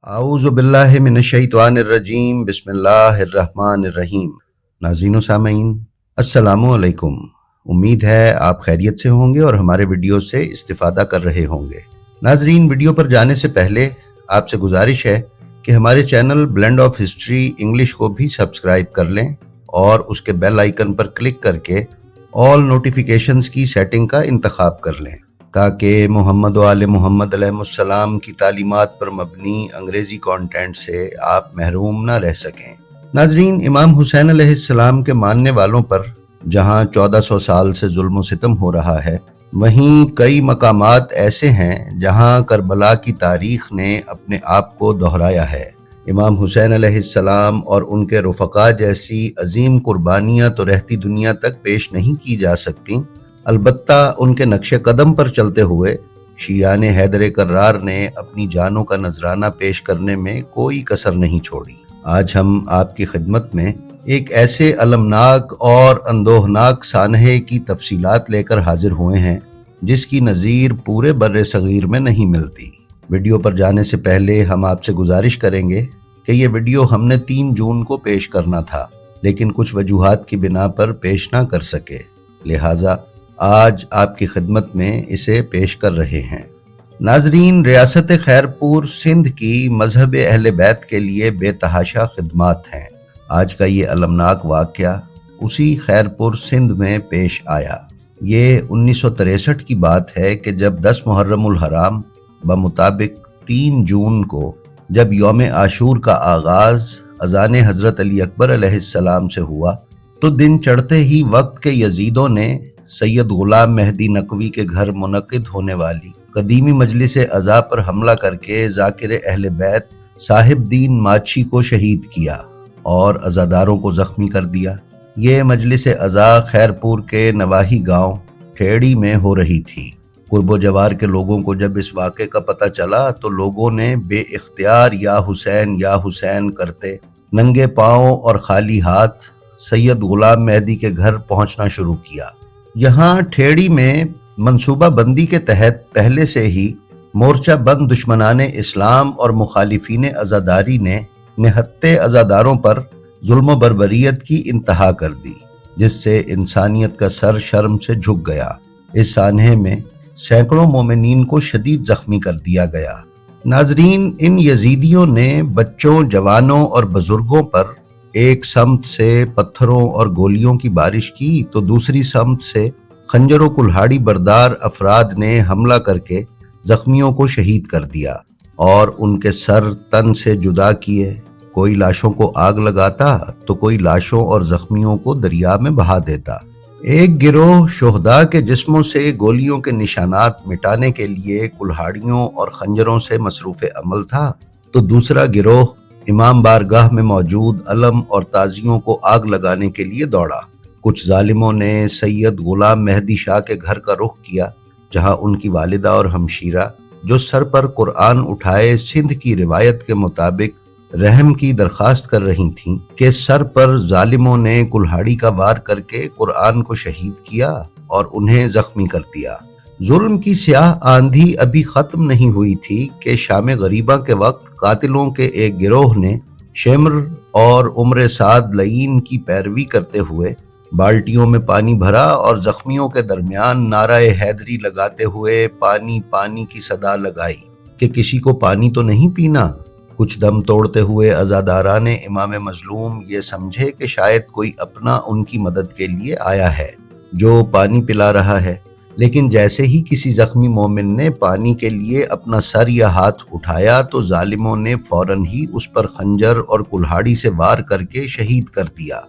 اعوذ باللہ من الشیطان الرجیم بسم اللہ الرحمن الرحیم۔ ناظرین و سامعین السلام علیکم، امید ہے آپ خیریت سے ہوں گے اور ہمارے ویڈیو سے استفادہ کر رہے ہوں گے۔ ناظرین، ویڈیو پر جانے سے پہلے آپ سے گزارش ہے کہ ہمارے channel blend of history English کو بھی سبسکرائب کر لیں اور اس کے بیل آئیکن پر کلک کر کے آل نوٹیفیکیشنز کی سیٹنگ کا انتخاب کر لیں تاکہ محمد و آل محمد علیہ السلام کی تعلیمات پر مبنی انگریزی کانٹینٹ سے آپ محروم نہ رہ سکیں۔ ناظرین، امام حسین علیہ السلام کے ماننے والوں پر جہاں 1400 سال سے ظلم و ستم ہو رہا ہے، وہیں کئی مقامات ایسے ہیں جہاں کربلا کی تاریخ نے اپنے آپ کو دہرایا ہے۔ امام حسین علیہ السلام اور ان کے رفقا جیسی عظیم قربانیاں تو رہتی دنیا تک پیش نہیں کی جا سکتی، البتہ ان کے نقش قدم پر چلتے ہوئے شیعان حیدر کرار نے اپنی جانوں کا نذرانہ پیش کرنے میں کوئی کسر نہیں چھوڑی۔ آج ہم آپ کی خدمت میں ایک ایسے المناک اور اندوہناک سانحے کی تفصیلات لے کر حاضر ہوئے ہیں جس کی نظیر پورے بر صغیر میں نہیں ملتی۔ ویڈیو پر جانے سے پہلے ہم آپ سے گزارش کریں گے کہ یہ ویڈیو ہم نے 3 جون کو پیش کرنا تھا، لیکن کچھ وجوہات کی بنا پر پیش نہ کر سکے، لہٰذا آج آپ کی خدمت میں اسے پیش کر رہے ہیں۔ ناظرین، ریاست خیرپور سندھ کی مذہب اہل بیت کے لیے بے تحاشا خدمات ہیں۔ آج کا یہ المناک واقعہ اسی خیرپور سندھ میں پیش آیا۔ یہ 1963 کی بات ہے کہ جب 10 محرم الحرام بمطابق 3 جون کو جب یوم عاشور کا آغاز اذان حضرت علی اکبر علیہ السلام سے ہوا تو دن چڑھتے ہی وقت کے یزیدوں نے سید غلام مہدی نقوی کے گھر منعقد ہونے والی قدیمی مجلس عزا پر حملہ کر کے ذاکر اہل بیت صاحب دین ماچھی کو شہید کیا اور عزاداروں کو زخمی کر دیا۔ یہ مجلس عزا خیرپور کے نواحی گاؤں ٹھیڑی میں ہو رہی تھی۔ قرب و جوار کے لوگوں کو جب اس واقعے کا پتہ چلا تو لوگوں نے بے اختیار یا حسین کرتے ننگے پاؤں اور خالی ہاتھ سید غلام مہدی کے گھر پہنچنا شروع کیا۔ یہاں ٹھیڑی میں منصوبہ بندی کے تحت پہلے سے ہی مورچہ بند دشمنان اسلام اور مخالفین عزاداری نے نہتے عزاداروں پر ظلم و بربریت کی انتہا کر دی، جس سے انسانیت کا سر شرم سے جھک گیا۔ اس سانحے میں سینکڑوں مومنین کو شدید زخمی کر دیا گیا۔ ناظرین، ان یزیدیوں نے بچوں، جوانوں اور بزرگوں پر ایک سمت سے پتھروں اور گولیوں کی بارش کی تو دوسری سمت سے خنجر و کلہاڑی بردار افراد نے حملہ کر کے زخمیوں کو شہید کر دیا اور ان کے سر تن سے جدا کیے۔ کوئی لاشوں کو آگ لگاتا تو کوئی لاشوں اور زخمیوں کو دریا میں بہا دیتا۔ ایک گروہ شہداء کے جسموں سے گولیوں کے نشانات مٹانے کے لیے کلہاڑیوں اور خنجروں سے مصروف عمل تھا تو دوسرا گروہ امام بارگاہ میں موجود علم اور تازیوں کو آگ لگانے کے لیے دوڑا۔ کچھ ظالموں نے سید غلام مہدی شاہ کے گھر کا رخ کیا، جہاں ان کی والدہ اور ہمشیرہ جو سر پر قرآن اٹھائے سندھ کی روایت کے مطابق رحم کی درخواست کر رہی تھیں کہ سر پر ظالموں نے کلہاڑی کا وار کر کے قرآن کو شہید کیا اور انہیں زخمی کر دیا۔ ظلم کی سیاہ آندھی ابھی ختم نہیں ہوئی تھی کہ شام غریبہ کے وقت قاتلوں کے ایک گروہ نے شمر اور عمر سعد لعین کی پیروی کرتے ہوئے بالٹیوں میں پانی بھرا اور زخمیوں کے درمیان نعرہ حیدری لگاتے ہوئے پانی پانی کی صدا لگائی کہ کسی کو پانی تو نہیں پینا۔ کچھ دم توڑتے ہوئے عزاداران امام مظلوم یہ سمجھے کہ شاید کوئی اپنا ان کی مدد کے لیے آیا ہے جو پانی پلا رہا ہے، لیکن جیسے ہی کسی زخمی مومن نے پانی کے لیے اپنا سر یا ہاتھ اٹھایا تو ظالموں نے فوراً ہی اس پر خنجر اور کلہاڑی سے وار کر کے شہید کر دیا۔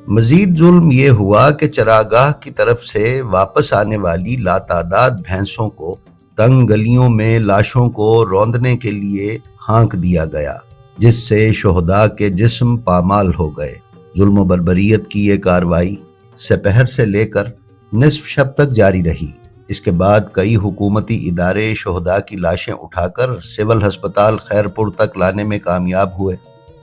مزید ظلم یہ ہوا کہ چراگاہ کی طرف سے واپس آنے والی لاتعداد بھینسوں کو تنگ گلیوں میں لاشوں کو روندنے کے لیے ہانک دیا گیا، جس سے شہداء کے جسم پامال ہو گئے۔ ظلم و بربریت کی یہ کارروائی سپہر سے لے کر نصف شب تک جاری رہی۔ اس کے بعد کئی حکومتی ادارے شہداء کی لاشیں اٹھا کر سول ہسپتال خیرپور تک لانے میں کامیاب ہوئے۔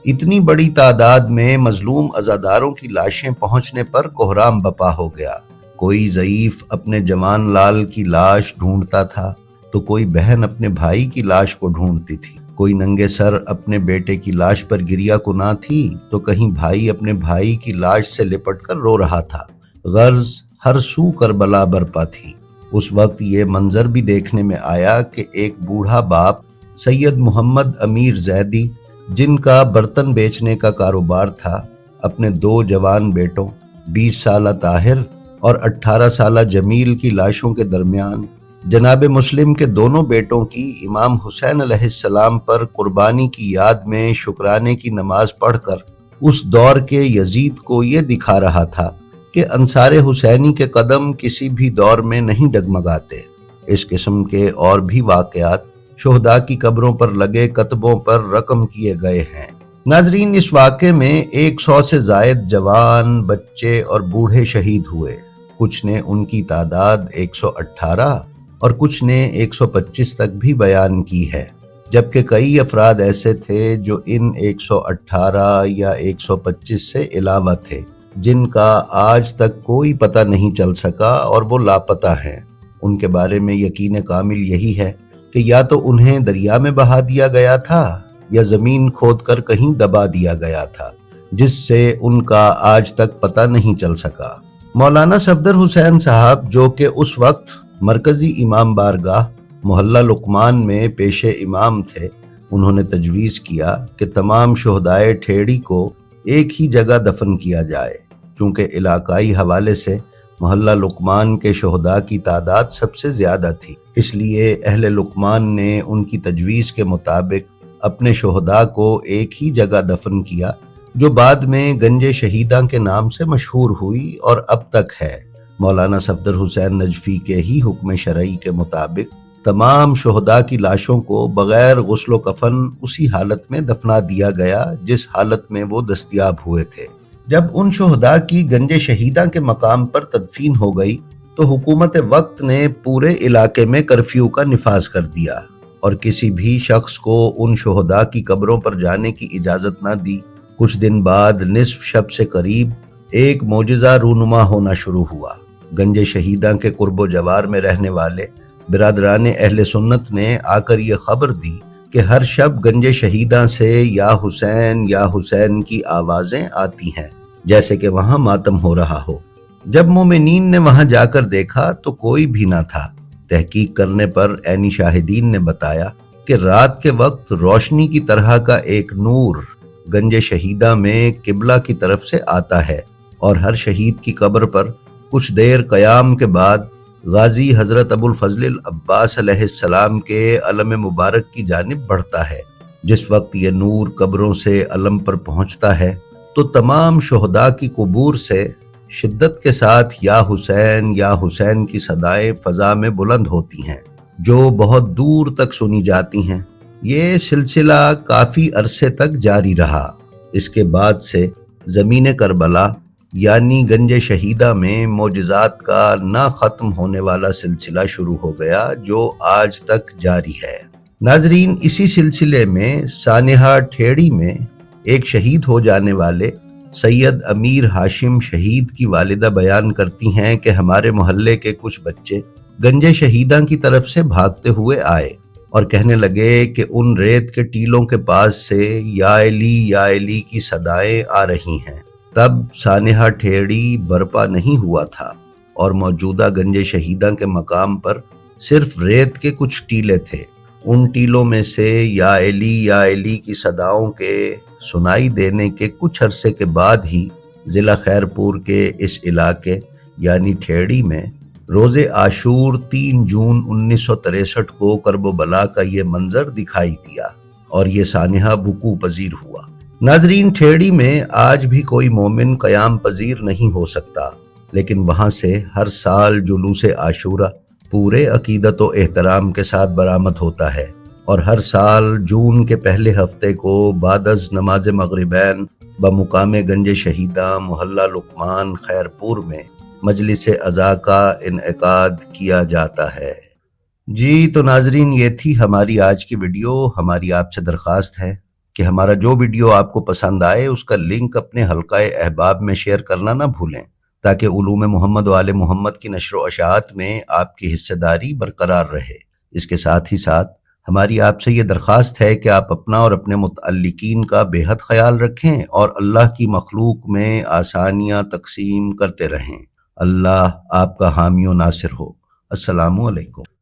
اتنی بڑی تعداد میں مظلوم عزاداروں کی لاشیں پہنچنے پر کوہرام بپا ہو گیا۔ کوئی ضعیف اپنے جوان لال کی لاش ڈھونڈتا تھا تو کوئی بہن اپنے بھائی کی لاش کو ڈھونڈتی تھی۔ کوئی ننگے سر اپنے بیٹے کی لاش پر گریا کنا تھی تو کہیں بھائی اپنے بھائی کی لاش سے لپٹ کر رو رہا تھا۔ غرض ہر سو کربلا برپا تھی۔ اس وقت یہ منظر بھی دیکھنے میں آیا کہ ایک بوڑھا باپ سید محمد امیر زیدی، جن کا برتن بیچنے کا کاروبار تھا، اپنے 2 جوان بیٹوں 20 سالہ طاہر اور 18 سالہ جمیل کی لاشوں کے درمیان جناب مسلم کے دونوں بیٹوں کی امام حسین علیہ السلام پر قربانی کی یاد میں شکرانے کی نماز پڑھ کر اس دور کے یزید کو یہ دکھا رہا تھا کہ انصار حسینی کے قدم کسی بھی دور میں نہیں ڈگمگاتے۔ اس قسم کے اور بھی واقعات شہداء کی قبروں پر لگے کتبوں پر رقم کیے گئے ہیں۔ ناظرین، اس واقعے میں 100 سے زائد جوان، بچے اور بوڑھے شہید ہوئے۔ کچھ نے ان کی تعداد 118 اور کچھ نے 125 تک بھی بیان کی ہے، جبکہ کئی افراد ایسے تھے جو ان 118 یا 125 سے علاوہ تھے، جن کا آج تک کوئی پتہ نہیں چل سکا اور وہ لاپتہ ہیں۔ ان کے بارے میں یقین کامل یہی ہے کہ یا تو انہیں دریا میں بہا دیا گیا تھا یا زمین کھود کر کہیں دبا دیا گیا تھا، جس سے ان کا آج تک پتہ نہیں چل سکا۔ مولانا صفدر حسین صاحب، جو کہ اس وقت مرکزی امام بارگاہ محلہ لقمان میں پیش امام تھے، انہوں نے تجویز کیا کہ تمام شہدائے ٹھیڑی کو ایک ہی جگہ دفن کیا جائے۔ چونکہ علاقائی حوالے سے محلہ لقمان کے شہداء کی تعداد سب سے زیادہ تھی، اس لیے اہل لقمان نے ان کی تجویز کے مطابق اپنے شہداء کو ایک ہی جگہ دفن کیا، جو بعد میں گنج شہیداں کے نام سے مشہور ہوئی اور اب تک ہے۔ مولانا صفدر حسین نجفی کے ہی حکم شرعی کے مطابق تمام شہداء کی لاشوں کو بغیر غسل و کفن اسی حالت میں دفنا دیا گیا جس حالت میں وہ دستیاب ہوئے تھے۔ جب ان شہداء کی گنج شہیداں کے مقام پر تدفین ہو گئی تو حکومت وقت نے پورے علاقے میں کرفیو کا نفاذ کر دیا اور کسی بھی شخص کو ان شہداء کی قبروں پر جانے کی اجازت نہ دی۔ کچھ دن بعد نصف شب سے قریب ایک معجزہ رونما ہونا شروع ہوا۔ گنج شہیداں کے قرب و جوار میں رہنے والے برادران اہل سنت نے آ کر یہ خبر دی کہ ہر شب گنج شہیداں سے یا حسین کی آوازیں آتی ہیں، جیسے کہ وہاں ماتم ہو رہا ہو۔ جب مومنین نے وہاں جا کر دیکھا تو کوئی بھی نہ تھا۔ تحقیق کرنے پر عینی شاہدین نے بتایا کہ رات کے وقت روشنی کی طرح کا ایک نور گنج شہیداں میں قبلہ کی طرف سے آتا ہے اور ہر شہید کی قبر پر کچھ دیر قیام کے بعد غازی حضرت ابو الفضل العباس علیہ السلام کے علم مبارک کی جانب بڑھتا ہے۔ جس وقت یہ نور قبروں سے علم پر پہنچتا ہے تو تمام شہداء کی قبور سے شدت کے ساتھ یا حسین کی صدائیں فضا میں بلند ہوتی ہیں، جو بہت دور تک سنی جاتی ہیں۔ یہ سلسلہ کافی عرصے تک جاری رہا۔ اس کے بعد سے زمین کربلا یعنی گنج شہیدہ میں معجزات کا نہ ختم ہونے والا سلسلہ شروع ہو گیا، جو آج تک جاری ہے۔ ناظرین، اسی سلسلے میں سانحہ ٹھیڑی میں ایک شہید ہو جانے والے سید امیر ہاشم شہید کی والدہ بیان کرتی ہیں کہ ہمارے محلے کے کچھ بچے گنج شہیداں کی طرف سے بھاگتے ہوئے آئے اور کہنے لگے کہ ان ریت کے ٹیلوں کے پاس سے یا علی کی صدائیں آ رہی ہیں۔ تب سانحہ ٹھیڑی برپا نہیں ہوا تھا اور موجودہ گنج شہیداں کے مقام پر صرف ریت کے کچھ ٹیلے تھے۔ ان ٹیلوں میں سے یا علی کی صداؤں کے سنائی دینے کے کچھ عرصے کے بعد ہی ضلع خیرپور کے اس علاقے یعنی ٹھیڑی میں روز عاشور 3 جون 1963 کو کرب و بلا کا یہ منظر دکھائی دیا اور یہ سانحہ وقوع پذیر ہوا۔ ناظرین، ٹھیڑی میں آج بھی کوئی مومن قیام پذیر نہیں ہو سکتا، لیکن وہاں سے ہر سال جلوس عاشورہ پورے عقیدت و احترام کے ساتھ برآمد ہوتا ہے اور ہر سال جون کے پہلے ہفتے کو بعد از نماز مغربین بمقام گنج شہیداں محلہ لقمان خیرپور میں مجلس عزا کا انعقاد کیا جاتا ہے۔ جی تو ناظرین، یہ تھی ہماری آج کی ویڈیو۔ ہماری آپ سے درخواست ہے کہ ہمارا جو ویڈیو آپ کو پسند آئے اس کا لنک اپنے حلقہ احباب میں شیئر کرنا نہ بھولیں، تاکہ علوم محمد و آل محمد کی نشر و اشاعت میں آپ کی حصہ داری برقرار رہے۔ اس کے ساتھ ہی ساتھ ہماری آپ سے یہ درخواست ہے کہ آپ اپنا اور اپنے متعلقین کا بے حد خیال رکھیں اور اللہ کی مخلوق میں آسانیاں تقسیم کرتے رہیں۔ اللہ آپ کا حامی و ناصر ہو۔ السلام علیکم۔